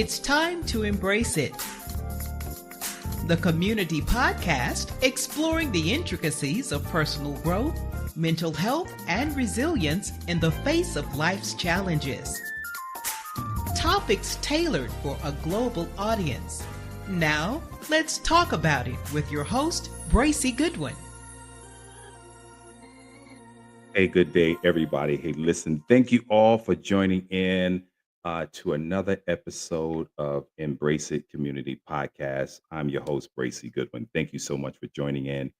It's time to embrace it. The Community Podcast, exploring the intricacies of personal growth, mental health, and resilience in the face of life's challenges. Topics tailored for a global audience. Now, let's talk about it with your host, Bracy Goodwin. Hey, good day, everybody. Hey, listen, thank you all for joining in to another episode of Embrace It Community Podcast. I'm your host, Bracy Goodwin. Thank you so much for joining in.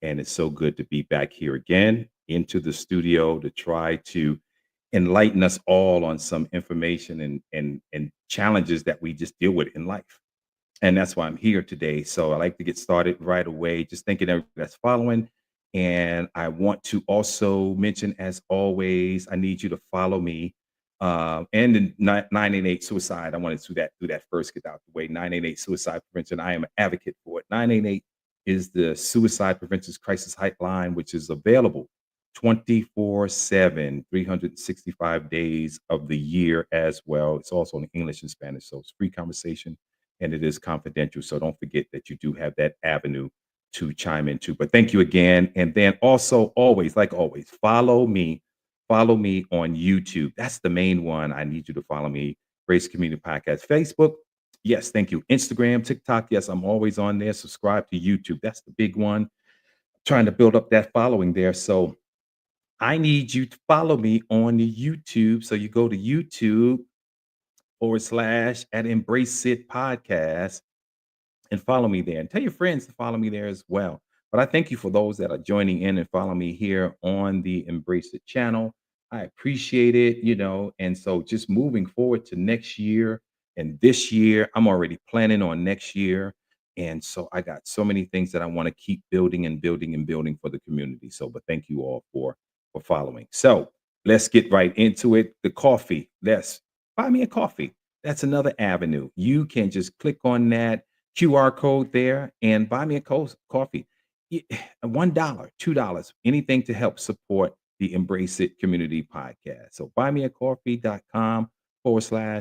And it's so good to be back here again into the studio to try to enlighten us all on some information and challenges that we just deal with in life. And that's why I'm here today. So I like to get started right away. Just thanking everybody that's following. And I want to also mention, as always, I need you to follow me. And the 988 suicide. I wanted to do that first, get out the way. 988 suicide prevention. I am an advocate for it. 988 is the suicide prevention crisis hotline, which is available 24/7, 365 days of the year as well. It's also in English and Spanish. So it's free conversation and it is confidential. So don't forget that you do have that avenue to chime into. But thank you again. And then also, always, like always, follow me. Follow me on YouTube. That's the main one. I need you to follow me. Grace Community Podcast. Facebook. Yes, thank you. Instagram, TikTok. Yes, I'm always on there. Subscribe to YouTube. That's the big one. Trying to build up that following there. So I need you to follow me on the YouTube. So you go to YouTube / at Embrace It Podcast and follow me there. And tell your friends to follow me there as well. But I thank you for those that are joining in and follow me here on the Embrace It channel. I appreciate it, and so just moving forward to next year and this year, I'm already planning on next year. And so I got so many things that I want to keep building and building and building for the community. So, but thank you all for following. So let's get right into it. The coffee. Let's buy me a coffee. That's another avenue. You can just click on that QR code there and buy me a coffee. $1, $2, anything to help support the Embrace It Community Podcast. So buymeacoffee.com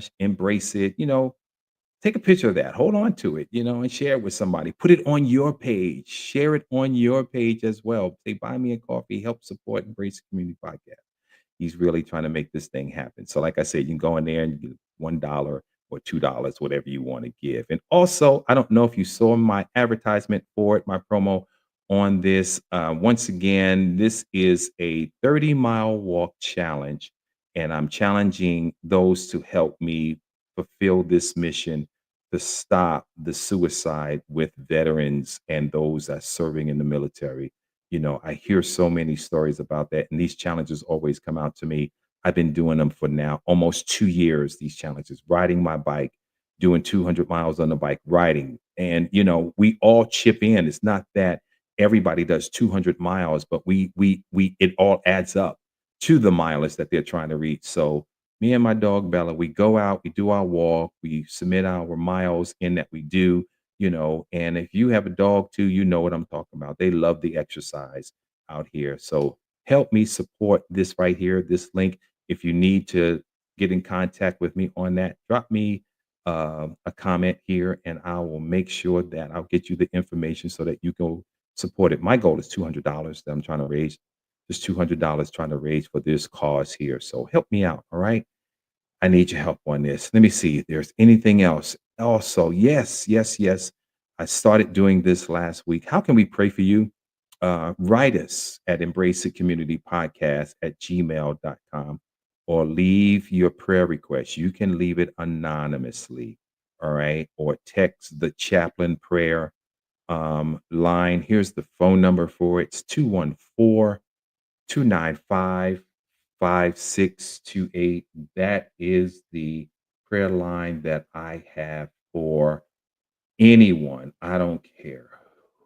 / embrace it. Take a picture of that. Hold on to it, and share it with somebody. Put it on your page. Share it on your page as well. Say, buy me a coffee, help support Embrace It Community Podcast. He's really trying to make this thing happen. So, like I said, you can go in there and get $1 or $2, whatever you want to give. And also, I don't know if you saw my advertisement for it, my promo on this. Once again, this is a 30-mile walk challenge, and I'm challenging those to help me fulfill this mission to stop the suicide with veterans and those that's serving in the military. I hear so many stories about that, and these challenges always come out to me. I've been doing them for now almost 2 years, these challenges, riding my bike, doing 200 miles on the bike, riding. And, we all chip in. It's not that everybody does 200 miles, but it all adds up to the mileage that they're trying to reach. So me and my dog, Bella, we go out, we do our walk, we submit our miles in that we do, and if you have a dog too, you know what I'm talking about. They love the exercise out here. So help me support this right here, this link. If you need to get in contact with me on that, drop me a comment here and I will make sure that I'll get you the information so that you can support it. My goal is $200 that I'm trying to raise. Just $200 trying to raise for this cause here. So help me out. All right. I need your help on this. Let me see if there's anything else. Also, yes, yes, yes. I started doing this last week. How can we pray for you? Write us at Embrace It Community Podcast at gmail.com or leave your prayer request. You can leave it anonymously. All right. Or text the chaplain prayer line. Here's the phone number for it. It's 214-295-5628. That is the prayer line that I have for anyone. I don't care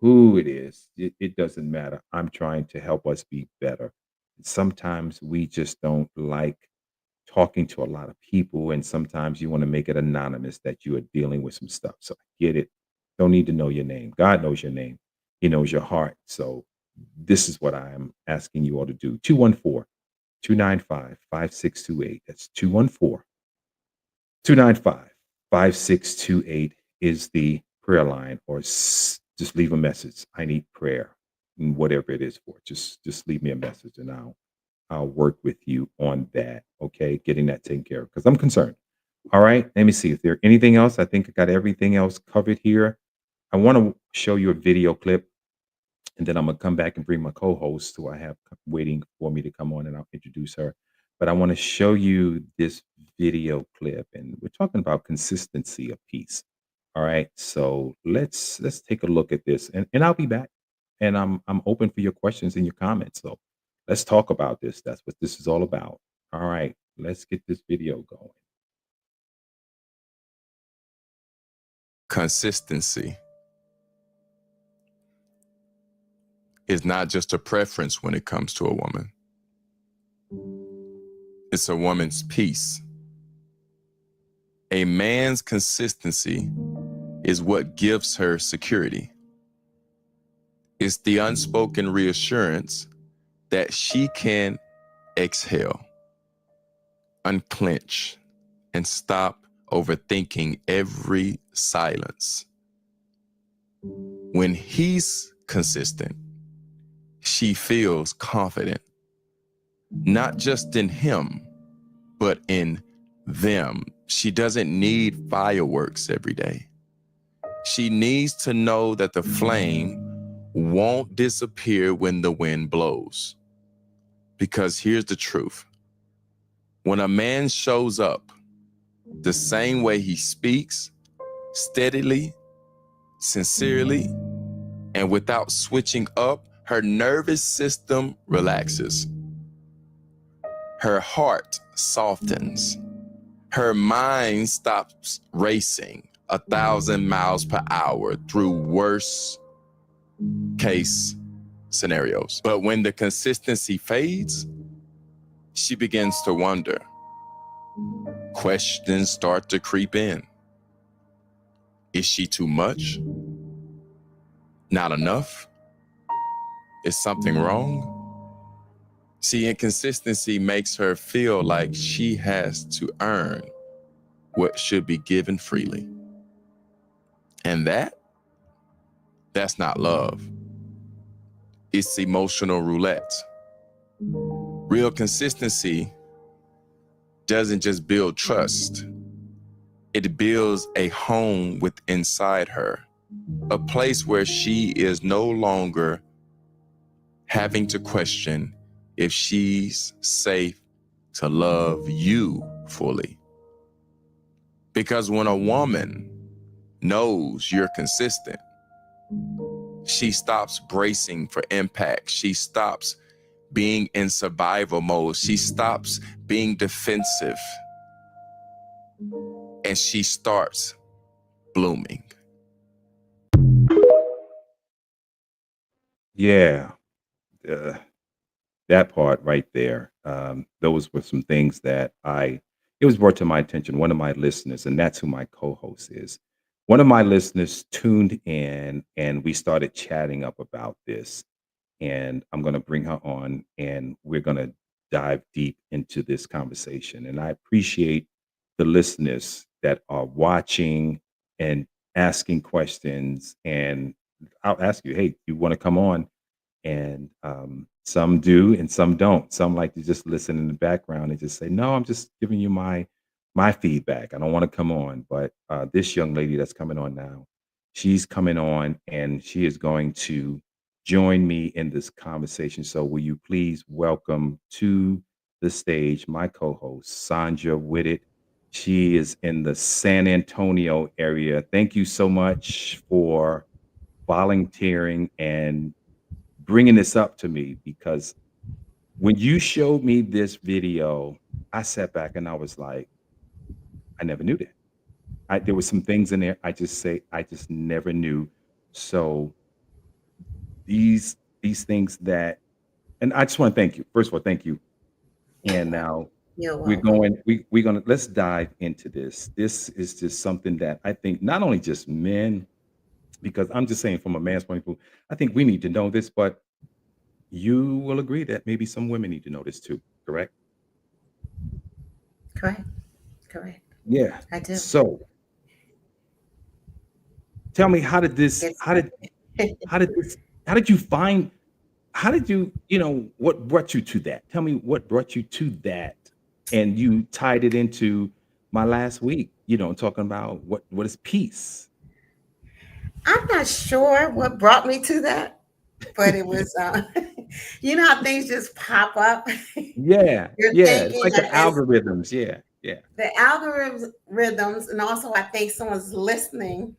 who it is. It doesn't matter. I'm trying to help us be better. Sometimes we just don't like talking to a lot of people, and sometimes you want to make it anonymous that you are dealing with some stuff. So I get it. Don't need to know your name. God knows your name. He knows your heart. So this is what I am asking you all to do. 214-295-5628. That's 214-295-5628. 5628 is the prayer line, or just leave a message. I need prayer, and whatever it is for. Just leave me a message, and I'll work with you on that. Okay, getting that taken care of because I'm concerned. All right, let me see if there anything else. I think I got everything else covered here. I want to show you a video clip, and then I'm gonna come back and bring my co-host who I have waiting for me to come on, and I'll introduce her. But I want to show you this video clip, and we're talking about consistency of peace. All right, so let's take a look at this, and I'll be back, and I'm open for your questions and your comments. So let's talk about this. That's what this is all about. All right, let's get this video going. Consistency is not just a preference when it comes to a woman. It's a woman's peace. A man's consistency is what gives her security. It's the unspoken reassurance that she can exhale, unclench, and stop overthinking every silence. When he's consistent, she feels confident, not just in him, but in them. She doesn't need fireworks every day. She needs to know that the flame won't disappear when the wind blows. Because here's the truth. When a man shows up the same way he speaks, steadily, sincerely, and without switching up, her nervous system relaxes. Her heart softens. Her mind stops racing 1,000 miles per hour through worst case scenarios. But when the consistency fades, she begins to wonder. Questions start to creep in. Is she too much? Not enough? Is something wrong? See, inconsistency makes her feel like she has to earn what should be given freely. And that's not love. It's emotional roulette. Real consistency doesn't just build trust. It builds a home within inside her, a place where she is no longer having to question if she's safe to love you fully. Because when a woman knows you're consistent, she stops bracing for impact. She stops being in survival mode. She stops being defensive. And she starts blooming. Yeah, uh, that part right there. Those were some things that it was brought to my attention. One of my listeners, and that's who my co-host is. One of my listeners tuned in, and we started chatting up about this. And I'm going to bring her on, and we're going to dive deep into this conversation. And I appreciate the listeners that are watching and asking questions. And I'll ask you, hey, you want to come on? And some do and some don't. Some like to just listen in the background and just say, no, I'm just giving you my feedback. I don't want to come on. But this young lady that's coming on now, she's coming on, and she is going to join me in this conversation. So will you please welcome to the stage my co-host, Sandra Whitted. She is in the San Antonio area. Thank you so much for volunteering and bringing this up to me, because when you showed me this video, I sat back and I was like, I never knew that. There was some things in there I just never knew. So these things that, and I just want to thank you. First of all, thank you. And now You're we're welcome. going we're going to let's dive into this. This is just something that I think not only just men, because I'm just saying from a man's point of view, I think we need to know this, but you will agree that maybe some women need to know this too, correct? Correct. Correct. Yeah. I do. So Tell me, how did this It's how did this how did you find how did what brought you to that? Tell me what brought you to that, and you tied it into my last week, talking about what is peace. I'm not sure what brought me to that, but it was, you know how things just pop up? Yeah, You're yeah, it's thinking like the as algorithms. Yeah, yeah. the algorithms, rhythms, and also I think someone's listening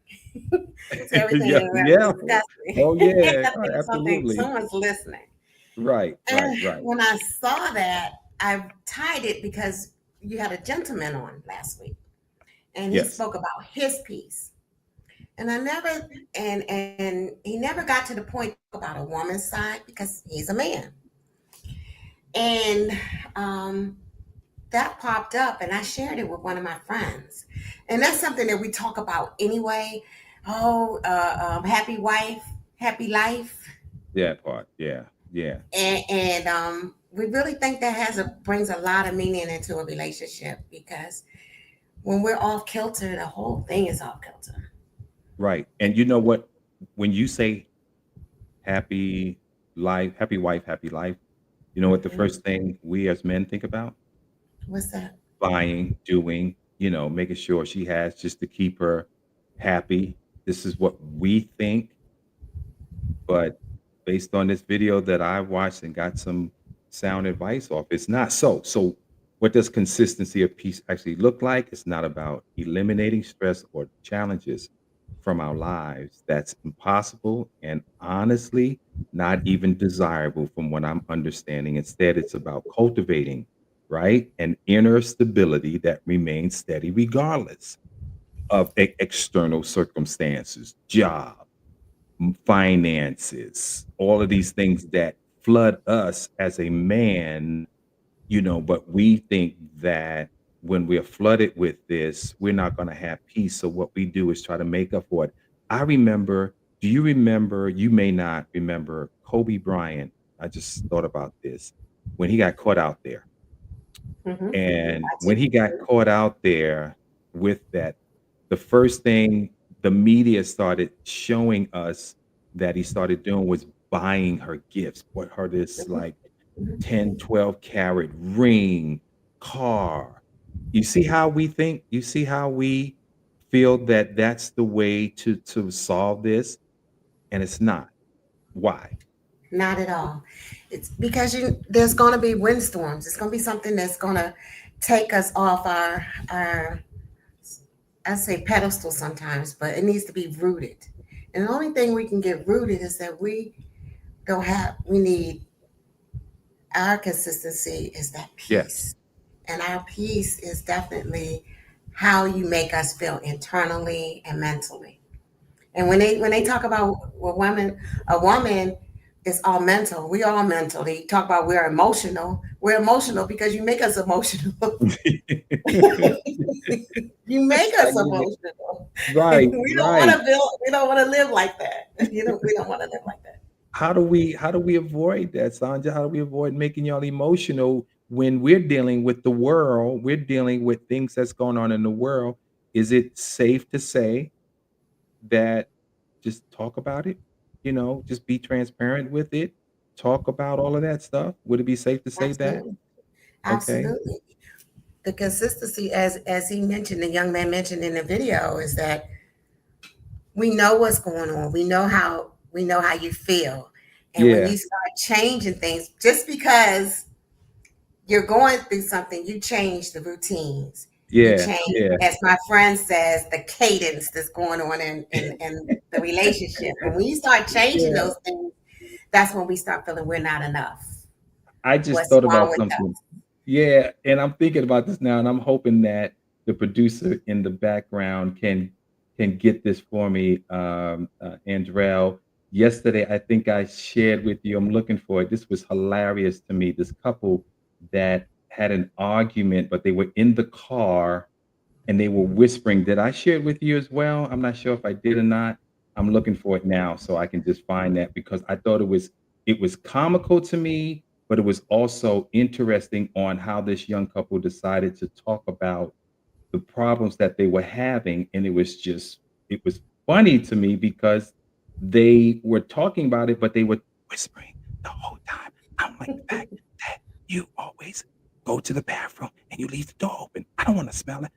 to everything Yeah, that we're yeah. discussing. Oh, yeah, I think absolutely. someone's listening. Right, right, And right. when I saw that, I tied it because you had a gentleman on last week, and he Yes. spoke about his piece. And I never and he never got to the point to talk about a woman's side because he's a man. And um, that popped up, and I shared it with one of my friends. And that's something that we talk about anyway. Oh, happy wife, happy life. That part. Yeah, yeah. And we really think that brings a lot of meaning into a relationship because when we're off kilter, the whole thing is off kilter. Right. And you know what? When you say happy happy wife, happy life, you know what the Hmm. first thing we as men think about? What's that? Buying, doing, making sure she has just to keep her happy. This is what we think. But based on this video that I watched and got some sound advice off, it's not so. So, what does consistency of peace actually look like? It's not about eliminating stress or challenges from our lives. That's impossible and honestly not even desirable from what I'm understanding. Instead, it's about cultivating, right? An inner stability that remains steady regardless of external circumstances, job, finances, all of these things that flood us as a man, but we think that when we're flooded with this, we're not going to have peace. So what we do is try to make up for it. I remember, do you remember, you may not remember Kobe Bryant. I just thought about this when he got caught out there. Hmm. And I when he got do. caught out there with that, the first thing the media started showing us that he started doing was buying her gifts, bought her this like Mhm. 10, 12 carat ring, car. You see how we think? You see how we feel that that's the way to solve this? And it's not. Why? Not at all. It's because there's going to be windstorms. It's going to be something that's going to take us off our I say pedestal sometimes, but it needs to be rooted. And the only thing we can get rooted is that we need our consistency is that Yes. peace. And our peace is definitely how you make us feel internally and mentally. And when they talk about a woman is all mental. We all mental. They talk about we're emotional. We're emotional because you make us emotional. You make I us get it. emotional. Right, We don't want right. to build. We don't want to live like that. We don't want to live like that. How do we avoid that, Sanja? How do we avoid making y'all emotional when we're dealing with the world? We're dealing with things that's going on in the world. Is it safe to say that just talk about it? Just be transparent with it. Talk about all of that stuff. Would it be safe to say that? Absolutely, Okay. absolutely. The consistency, as he mentioned, the young man mentioned in the video, is that we know what's going on. We know how you feel. And when Yeah. you start changing things, just because you're going through something, you change the routines. You Yeah. change, Yeah. as my friend says, the cadence that's going on in the relationship. And when you start changing Yeah. those things, that's when we start feeling we're not enough. I just What's thought wrong about with something. us? Yeah, and I'm thinking about this now, and I'm hoping that the producer in the background can get this for me, Andrell. Yesterday, I think I shared with you. I'm looking for it. This was hilarious to me. This couple that had an argument, but they were in the car and they were whispering. Did I share it with you as well? I'm not sure if I did or not. I'm looking for it now so I can just find that because I thought it was comical to me, but it was also interesting on how this young couple decided to talk about the problems that they were having, and it was funny to me because they were talking about it, but they were whispering the whole time. I don't like the fact that you always go to the bathroom and you leave the door open. I don't want to smell it,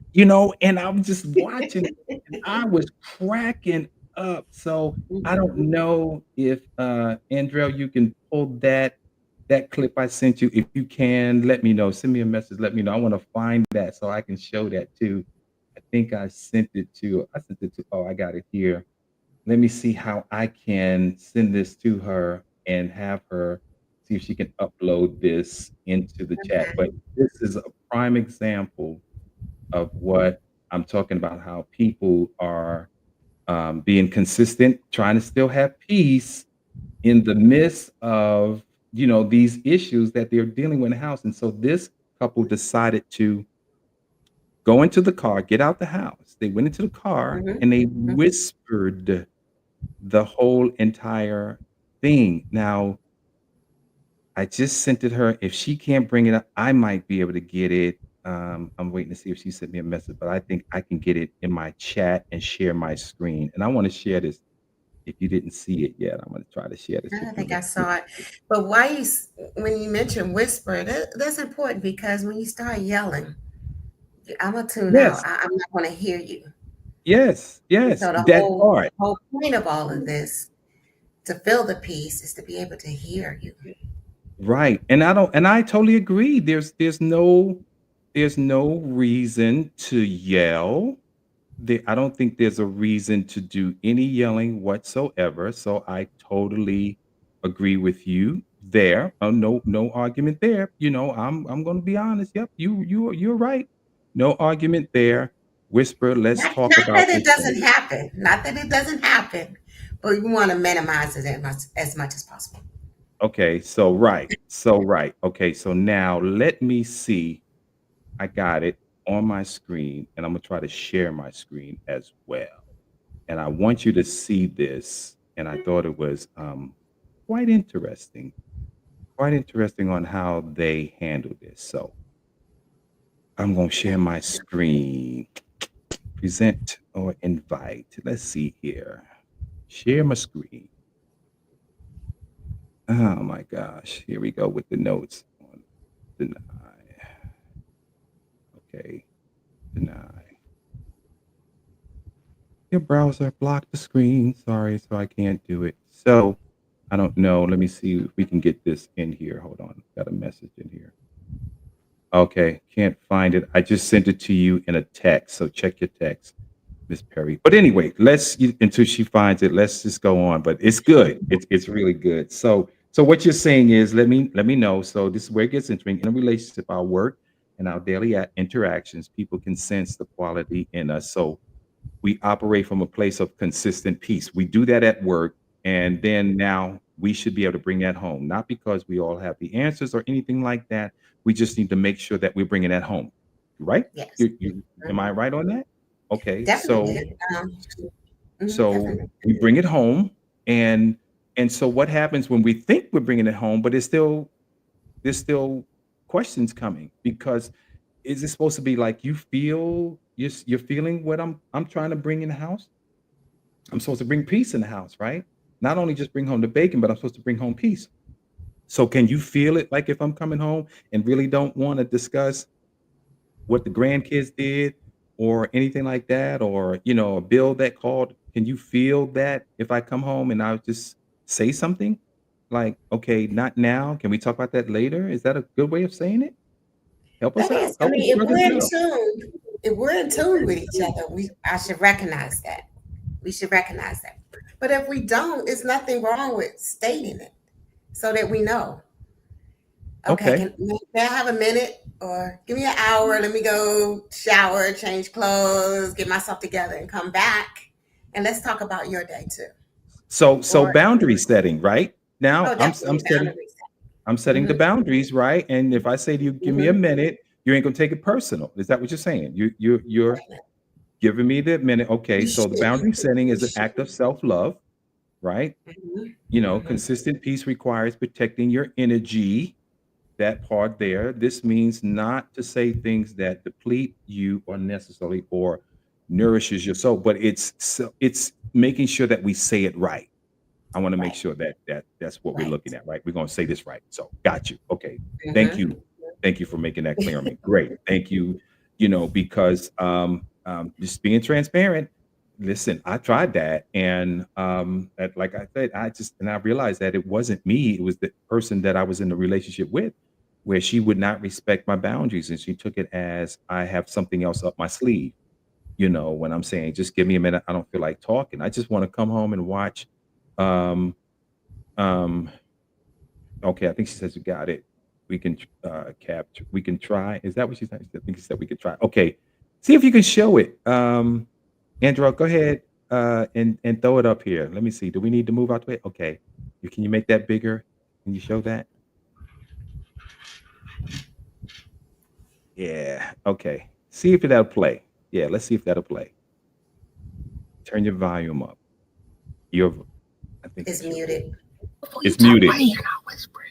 and I was just watching and I was cracking up. So I don't Mhm. know if Andrell, you can pull that clip I sent you. If you can, let me know. Send me a message, let me know. I want to find that so I can show that too. I think I sent it to oh, I got it here. Let me see how I can send this to her and have her see if she can upload this into the chat. But Okay. this is a prime example of what I'm talking about, how people are being consistent, trying to still have peace in the midst of, these issues that they're dealing with in the house. And so this couple decided to go into the car, get out the house. They went into the car Mhm. and they Mhm. whispered the whole entire thing. Now, I just sent it her. If she can't bring it up, I might be able to get it. I'm waiting to see if she sent me a message, but I think I can get it in my chat and share my screen. And I want to share this. If you didn't see it yet, I'm going to try to share this I with don't you think I real quick. saw it. But when you mention whisper, that's important because when you start yelling, I'm gonna tune out. Yes, I'm not gonna hear you. yes, And yes, so the that whole part. whole point of all of this to feel the peace is to be able to hear you. Right, and I totally agree. There's no reason to yell. I don't think there's a reason to do any yelling whatsoever, so I totally agree with you there. No argument there. I'm gonna be honest. Yep, you're right. No argument there. Whisper, let's talk Not about that it this doesn't later. happen. Not that it doesn't happen, but we want to minimize it as much as possible. Okay, so right. Okay, so now let me see. I got it on my screen, and I'm gonna try to share my screen as well. And I want you to see this. And I thought it was quite interesting, quite interesting on how they handle this. So I'm gonna share my screen, present or invite. Let's see here. Share my screen. Oh my gosh. Here we go with the notes on deny. Okay, deny. Your browser blocked the screen. Sorry, so I can't do it. So I don't know. Let me see if we can get this in here. Hold on. Got a message in here. Okay, can't find it. I just sent it to you in a text. So check your text, Miss Perry. But anyway, until she finds it, let's just go on. But it's good. It's really good. So what you're saying is let me know. So this is where it gets interesting. In a relationship, our work and our daily interactions, people can sense the quality in us. So we operate from a place of consistent peace. We do that at work, and then now we should be able to bring that home. Not because we all have the answers or anything like that. We just need to make sure that we're bringing that home, right? Yes. Am I Mhm. right on that? Okay, so Definitely. so Definitely. we bring it home, and so what happens when we think we're bringing it home, but there's still questions coming because is it supposed to be like you feel you're feeling what I'm trying to bring in the house? I'm supposed to bring peace in the house, right? Not only just bring home the bacon, but I'm supposed to bring home peace. So can you feel it like if I'm coming home and really don't want to discuss what the grandkids did or anything like that, or a bill that called? Can you feel that if I come home and I just say something like, okay, not now. Can we talk about that later? Is that a good way of saying it? Help us That out. is, I Help us mean, brothers out. if we're in tune with each other, we I should recognize that. We should recognize that. But if we don't, it's nothing wrong with stating it so that we know. Okay, Okay. may I have a minute or give me an hour? Let me go shower, change clothes, get myself together, and come back. And let's talk about your day too. So Or boundary setting, right? Now oh, definitely boundaries. I'm setting the Mm-hmm, boundaries, right? And if I say to you, give me a mm-hmm, minute, you ain't gonna take it personal. Is that what you're saying? You're definitely. giving me the minute. Okay, You so the shouldn't. boundary setting You is an should. act of self-love, right? Mm-hmm, mm-hmm. Consistent peace requires protecting your energy, that part there. This means not to say things that deplete you or necessarily or nourishes your soul, but it's making sure that we say it right. I want to make Right. sure that's what we're looking Right. at, right? We're going to say this right. So, got you. Okay. Thank Mm-hmm. you. Thank you for making that clear on me. Great. Thank you. Because just being transparent. Listen, I tried that, and like I said, I realized that it wasn't me. It was the person that I was in the relationship with, where she would not respect my boundaries, and she took it as I have something else up my sleeve. When I'm saying, just give me a minute, I don't feel like talking. I just want to come home and watch. Um, um, okay, I think she says you got it. We can capture. We can try. Is that what she said? I think she said we could try. Okay, see if you can show it. Andrew, go ahead and throw it up here. Let me see. Do we need to move out the way? Okay, can you make that bigger? Can you show that? Yeah. Okay. See if that'll play. Yeah. Let's see if that'll play. Turn your volume up. Your, I think It's it's your. muted. It's muted. I'm whispering.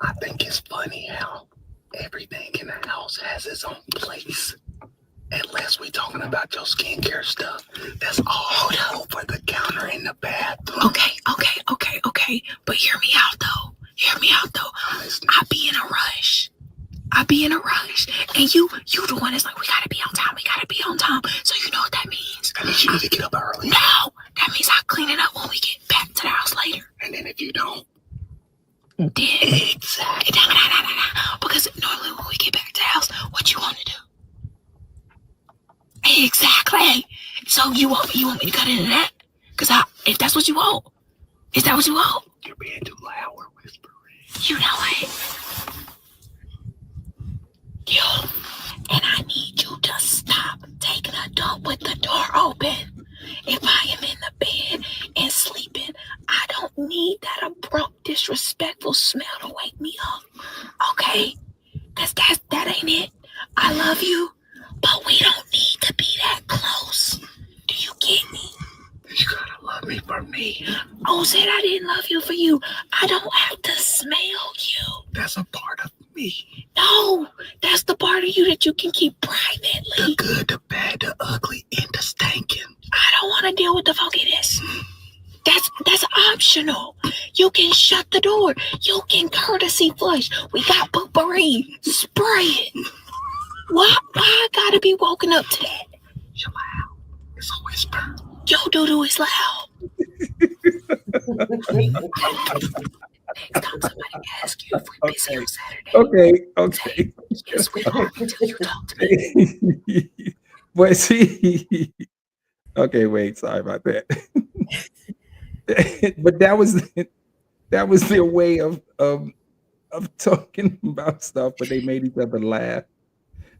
I think it's funny how everything in the house has its own place. Unless we talking about your skincare stuff, that's all over the counter in the bathroom. Okay. But hear me out though. I be in a rush. And you the one that's like, we gotta be on time. So you know what that means. That means you need to get up early. No, that means I clean it up when we get back to the house later. And then if you don't, Then exactly. no. Because normally when we get back to the house, what you want to do? Exactly. So you want me to cut into that? Because if that's what you want, is that what you want? You're being too loud. We're whispering. You know what? And I need you to stop taking a dump with the door open. If I am in the bed and sleeping, I don't need that abrupt, disrespectful smell to wake me up. Okay? Because that ain't it. I love you, but we don't need to be that close. Do you get me? You gotta love me for me. Oh, said I didn't love you for you. I don't have to smell you. That's a part of me. No, that's the part of you that you can keep The privately. good, the bad, the ugly, and the stinking. I don't want to deal with the funkiness. That's optional. You can shut the door. You can courtesy flush. We got poopery. Spray it. Why I gotta be woken up to that? You're loud. It's a whisper. Your doo-doo is loud. Next time somebody asks you if we're busy on Saturday, Okay. yes, we are until you talk to me. But see, okay, wait, sorry about that. But that was their way of talking about stuff, but they made each other laugh.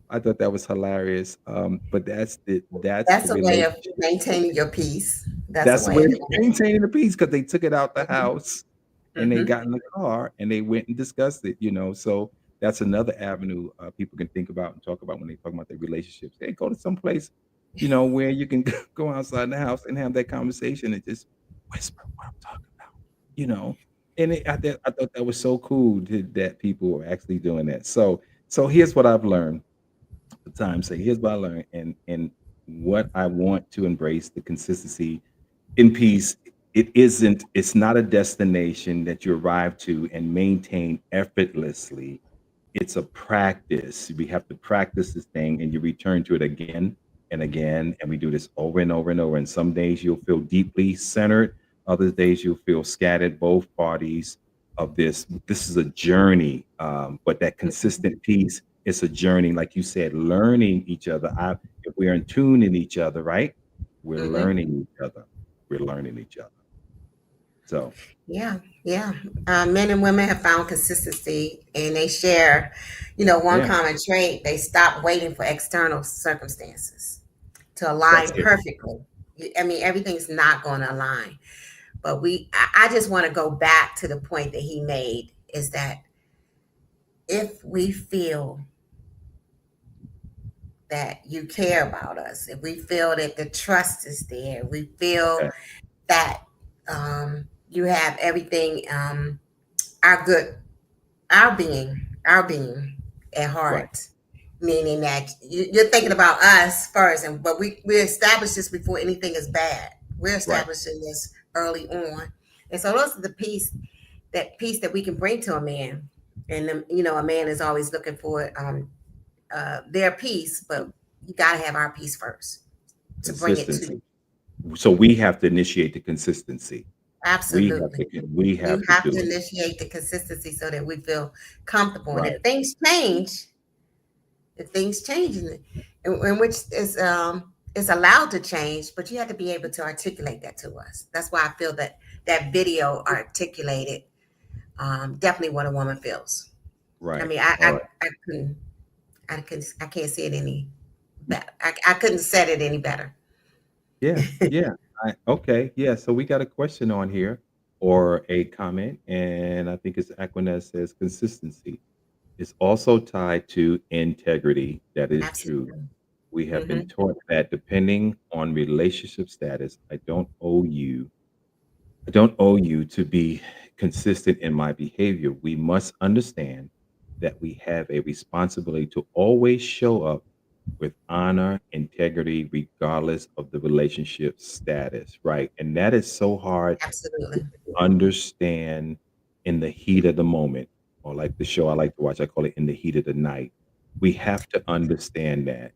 I thought that was hilarious. But that's the That's a way of relationship. maintaining your peace. That's That's the a way way of of maintaining the peace because they took it out the house and they Mhm. got in the car and they went and discussed it. So that's another avenue people can think about and talk about when they talk about their relationships. Hey, go to some place, where you can go outside the house and have that conversation and just whisper what I'm talking about. And I thought that was so cool that people were actually doing that. So here's what I've learned. The time say, here's what I learned, and what I want to embrace the consistency in peace. It's not a destination that you arrive to and maintain effortlessly. It's a practice. We have to practice this thing and you return to it again and again. And we do this over and over and over. And some days you'll feel deeply centered, other days you'll feel scattered. Both parties of this is a journey. But that consistent peace, it's a journey, like you said, learning each other. If we're in tune in each other, right? We're Mhm. learning each other. We're learning each other. So Yeah. Men and women have found consistency and they share, one yeah, common trait. They stop waiting for external circumstances to that's align it. perfectly. I mean, everything's not going to align. But I just want to go back to the point that he made is that if we feel that you care about us, if we feel that the trust is there, we feel Okay. that you have everything, our good, our being at Right. heart, meaning that you're thinking about us first, but we establish this before anything is bad. We're Right. establishing this early on, and so those are the piece that we can bring to a man. And a man is always looking for their piece, but you got to have our piece first to bring it to. Consistency. So we have to initiate the consistency. Absolutely. We You have to have do to it. initiate the consistency so that we feel comfortable. And Right. if things change, in which is allowed to change, but you have to be able to articulate that to us. That's why I feel that video articulated definitely what a woman feels. I Right. mean, All right. I can't say it any better. I couldn't have said it any better. Yeah. Yeah. Okay. Yeah. So we got a question on here or a comment, and I think it's Aquinas says consistency is also tied to integrity. That is true. Absolutely. We have been Hmm. taught that depending on relationship status, I don't owe you to be consistent in my behavior. We must understand that we have a responsibility to always show up with honor, integrity, regardless of the relationship status, right? And that is so hard Absolutely. understand in the heat of the moment, or like the show I like to watch, I call it In the Heat of the Night. We have to understand that,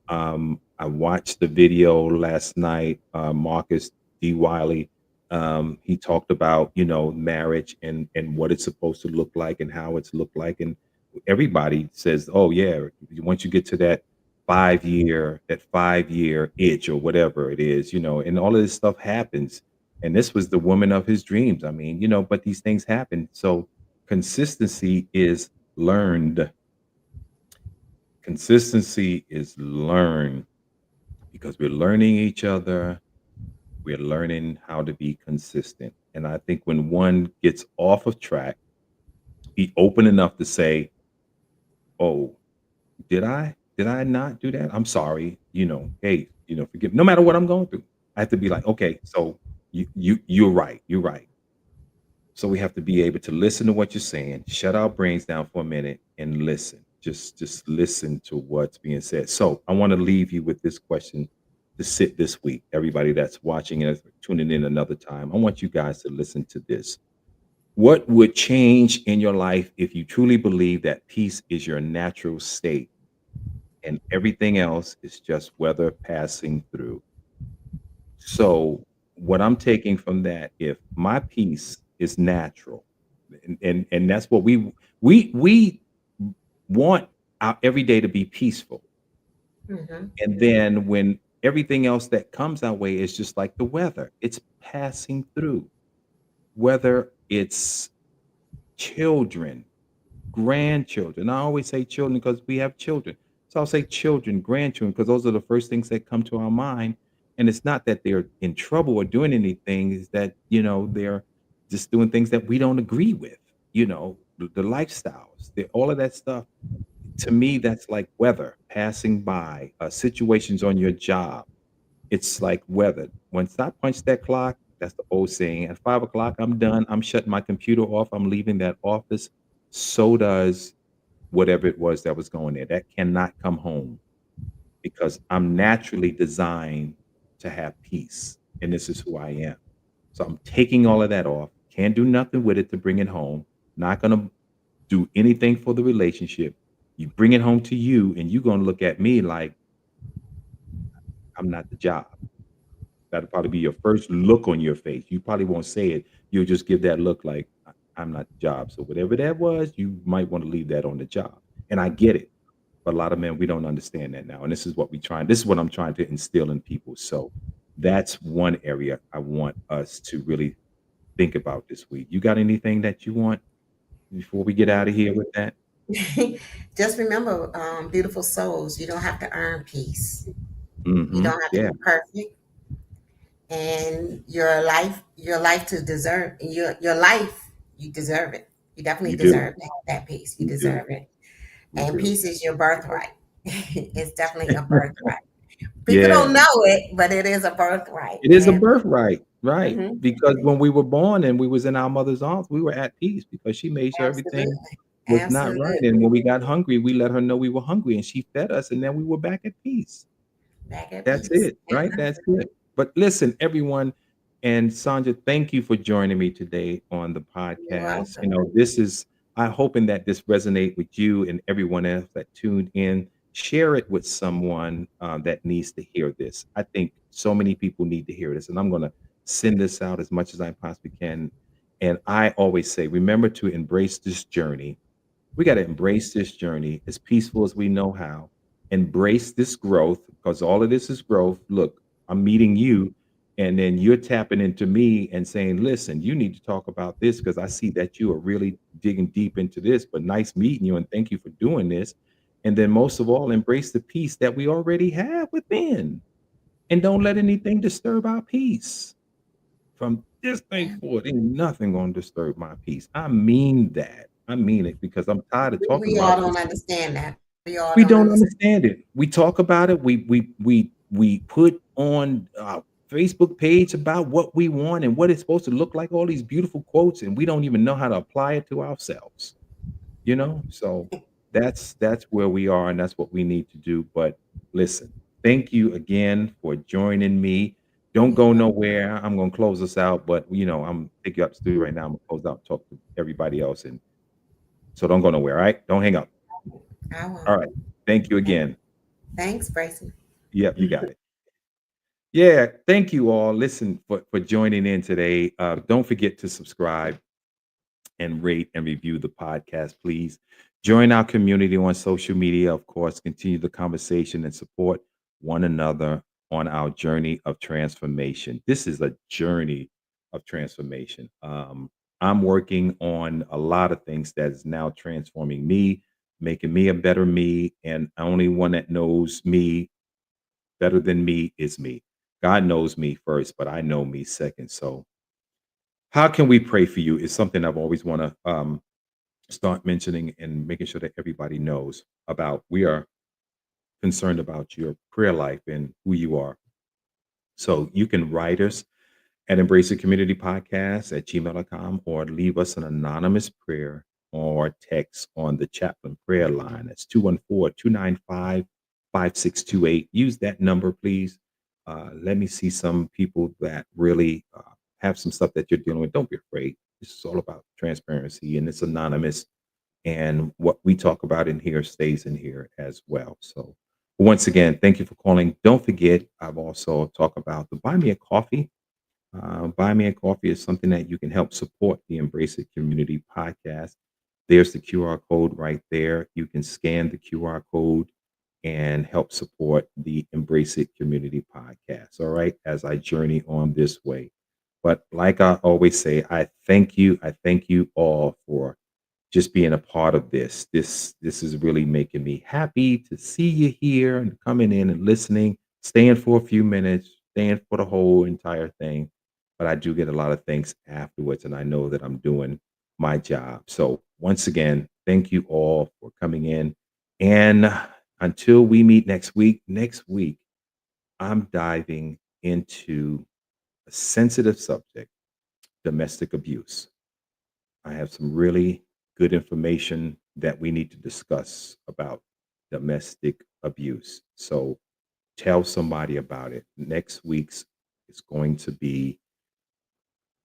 I watched the video last night, Marcus D. Wiley. He talked about, marriage and what it's supposed to look like and how it's looked like. And everybody says, oh yeah, once you get to that 5 year itch or whatever it is, and all of this stuff happens, and this was the woman of his dreams. I mean, but these things happen. So consistency is learned. Consistency is learned because we're learning each other. We're learning how to be consistent. And I think when one gets off of track, be open enough to say, oh, did I not do that? I'm sorry. Hey, forgive. No matter what I'm going through, I have to be like, okay, so you're right. You're right. So we have to be able to listen to what you're saying, shut our brains down for a minute and listen. Just listen to what's being said. So I want to leave you with this question to sit this week. Everybody that's watching and tuning in another time, I want you guys to listen to this. What would change in your life if you truly believe that peace is your natural state and everything else is just weather passing through? So what I'm taking from that, if my peace is natural, and that's what we want our every day to be peaceful. Hmm. And then when everything else that comes our way is just like the weather, it's passing through. Whether it's children, grandchildren. I always say children because we have children. So I'll say children, grandchildren, because those are the first things that come to our mind. And it's not that they're in trouble or doing anything, is that, they're just doing things that we don't agree with, the lifestyles, all of that stuff. To me, that's like weather passing by, situations on your job. It's like weather. Once I punch that clock, that's the old saying, at 5 o'clock, I'm done. I'm shutting my computer off. I'm leaving that office. So does whatever it was that was going there. That cannot come home because I'm naturally designed to have peace. And this is who I am. So I'm taking all of that off. Can't do nothing with it to bring it home. Not going to do anything for the relationship. You bring it home to you, and you're going to look at me like I'm not the job. That'll probably be your first look on your face. You probably won't say it. You'll just give that look like I'm not the job. So whatever that was, you might want to leave that on the job. And I get it. But a lot of men, we don't understand that now. And this is what I'm trying to instill in people. So that's one area I want us to really think about this week. You got anything that you want before we get out of here with that? Just remember, beautiful souls, you don't have to earn peace. You Hmm. don't have to Yeah, be perfect. And your life to deserve your life, you deserve it. You definitely you do. deserve that peace. You You do. deserve it. You And do. peace is your birthright. It's definitely a birthright. People Yeah. don't know it, but it is a birthright. It is a And birthright, right? mhm, Because when we were born and we was in our mother's arms, we were at peace because she made sure everything absolutely. was not right. Absolutely. And when we got hungry, we let her know we were hungry, and she fed us, and then we were back at peace. Back at That's peace. it, right? That's it. But listen, everyone, and Sandra, thank you for joining me today on the You're podcast. welcome. This is I'm hoping that this resonate with you and everyone else that tuned in. Share it with someone that needs to hear this. I think so many people need to hear this, and I'm going to send this out as much as I possibly can. And I always say, remember to embrace this journey. We got to embrace this journey as peaceful as we know how. Embrace this growth because all of this is growth. Look, I'm meeting you, and then you're tapping into me and saying, listen, you need to talk about this because I see that you are really digging deep into this. But nice meeting you, and thank you for doing this. And then, most of all, embrace the peace that we already have within, and don't let anything disturb our peace. From this day forward, ain't nothing gonna disturb my peace. I mean that. I mean it because I'm tired of talking We all about don't this. understand that. We all We don't don't understand. understand it. We talk about it. We put on our Facebook page about what we want and what it's supposed to look like, all these beautiful quotes, and we don't even know how to apply it to ourselves. So that's where we are, and that's what we need to do. But listen, thank you again for joining me. Don't go nowhere. I'm gonna close us out, but I'm take you up to studio right now. I'm gonna close out and talk to everybody else, and so don't go nowhere. All right, don't hang up. I All won't. right, thank you again. Thanks, Bracy. Yep, you got it. Yeah, thank you all. Listen for joining in today. Don't forget to subscribe and rate and review the podcast, please. Join our community on social media, of course, continue the conversation and support one another on our journey of transformation. This is a journey of transformation. I'm working on a lot of things that is now transforming me, making me a better me, and the only one that knows me better than me is me. God knows me first, but I know me second. So, how can we pray for you? Is something I've always want to start mentioning and making sure that everybody knows about. We are concerned about your prayer life and who you are. So you can write us at Embrace the Community Podcast at gmail.com or leave us an anonymous prayer or text on the chaplain prayer line. That's 214-295-5628. Use that number, please. Let me see some people that really have some stuff that you're dealing with. Don't be afraid. This is all about transparency, and it's anonymous. And what we talk about in here stays in here as well. So once again, thank you for calling. Don't forget, I've also talked about the Buy Me a Coffee. Buy Me a Coffee is something that you can help support the Embrace It Community podcast. There's the QR code right there. You can scan the QR code and help support the Embrace It Community podcast. All right, as I journey on this way. But like I always say, I thank you. I thank you all for just being a part of this. This is really making me happy to see you here and coming in and listening, staying for a few minutes, staying for the whole entire thing. But I do get a lot of thanks afterwards, and I know that I'm doing my job. So once again, thank you all for coming in. And until we meet next week, I'm diving into a sensitive subject, domestic abuse. I have some really good information that we need to discuss about domestic abuse. So tell somebody about it. Next week's is going to be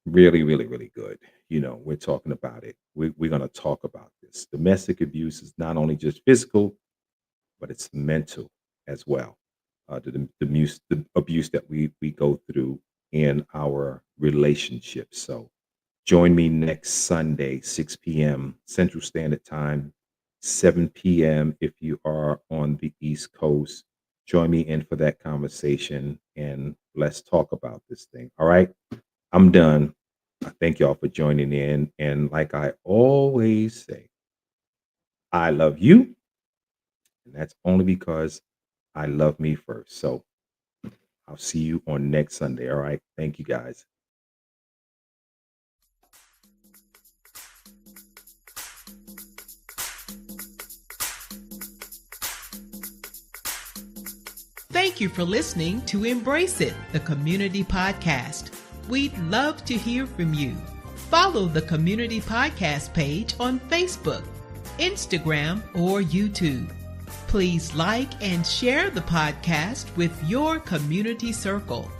really, really, really good. We're talking about it. We're going to talk about this. Domestic abuse is not only just physical, but it's mental as well. The abuse that we go through in our relationships. So join me next Sunday, 6 p.m. Central Standard Time, 7 p.m. if you are on the East Coast. Join me in for that conversation and let's talk about this thing. All right. I'm done. I thank y'all for joining in. And like I always say, I love you. And that's only because I love me first. So I'll see you on next Sunday. All right. Thank you guys. Thank you for listening to Embrace It, the community podcast. We'd love to hear from you. Follow the community podcast page on Facebook. Instagram, or YouTube. Please like and share the podcast with your community circle.